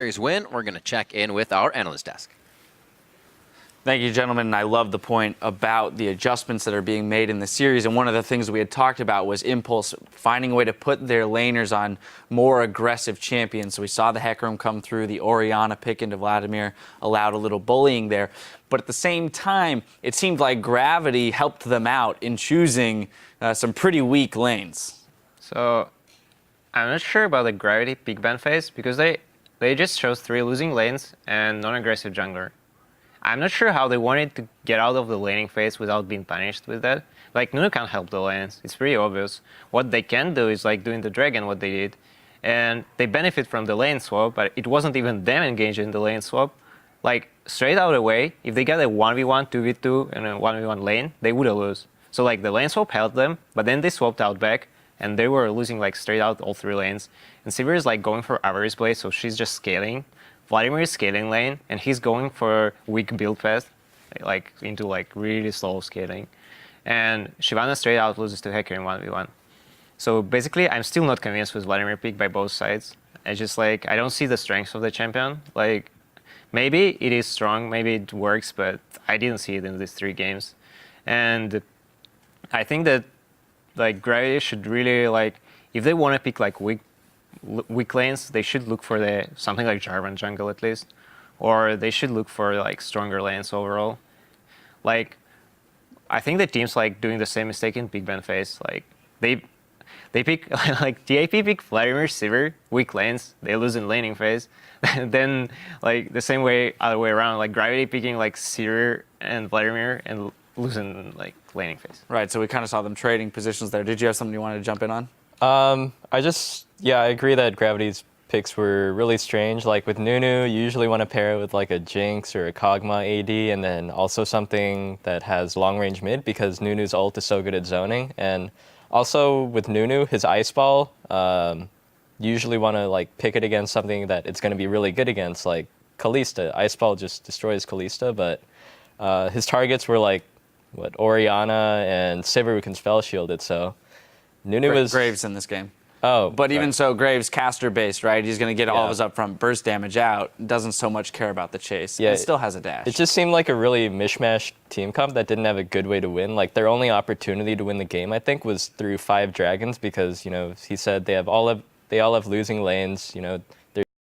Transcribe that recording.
series win, we're going to check in with our analyst desk. Thank you, gentlemen. And I love the point about the adjustments that are being made in the series. And one of the things we had talked about was Impulse finding a way to put their laners on more aggressive champions. So we saw the Hecarim come through, the Orianna pick into Vladimir allowed a little bullying there. But at the same time, it seemed like Gravity helped them out in choosing some pretty weak lanes. So I'm not sure about the Gravity pick ban phase because they just chose 3 losing lanes and non-aggressive jungler. I'm not sure how they wanted to get out of the laning phase without being punished with that. Like, Nunu can't help the lanes. It's pretty obvious. What they can do is like doing the Dragon, what they did. And they benefit from the lane swap, but it wasn't even them engaged in the lane swap. Like, straight out away, if they get a 1v1, 2v2, and a 1v1 lane, they would lose. So like the lane swap helped them, but then they swapped out back, and they were losing like straight out all 3 lanes. And Sivir is like going for Avarice Blade, so she's just scaling. Vladimir is scaling lane, and he's going for weak build path, like into like really slow scaling. And Shyvana straight out loses to Hecarim 1v1. So basically, I'm still not convinced with Vladimir pick by both sides. I just like, I don't see the strengths of the champion. Like, maybe it is strong, maybe it works, but I didn't see it in these 3 games. And I think that like Gravity should really like, if they want to pick like weak lanes, they should look for something like Jarvan jungle at least, or they should look for like stronger lanes overall. Like, I think the team's like doing the same mistake in big ban phase. Like they pick like TIP pick Vladimir, Sivir, weak lanes, they lose in laning phase. Then like the same way other way around, like Gravity picking like Sivir and Vladimir and losing like laning phase. Right, so we kind of saw them trading positions there. Did you have something you wanted to jump in on? I agree that Gravity's picks were really strange. Like with Nunu, you usually want to pair it with like a Jinx or a Kog'Maw AD, and then also something that has long range mid because Nunu's ult is so good at zoning. And also with Nunu, his Ice Ball, you usually want to like pick it against something that it's going to be really good against, like Kalista. Ice Ball just destroys Kalista, but his targets were like, Orianna and Sivir who can spell shield it, so Nunu was... Graves in this game. Oh, but right. Even so, Graves caster based, right? He's going to get all of his upfront burst damage out. Doesn't so much care about the chase. Yeah, it still has a dash. It just seemed like a really mishmash team comp that didn't have a good way to win. Like their only opportunity to win the game, I think, was through 5 dragons because he said they all have losing lanes.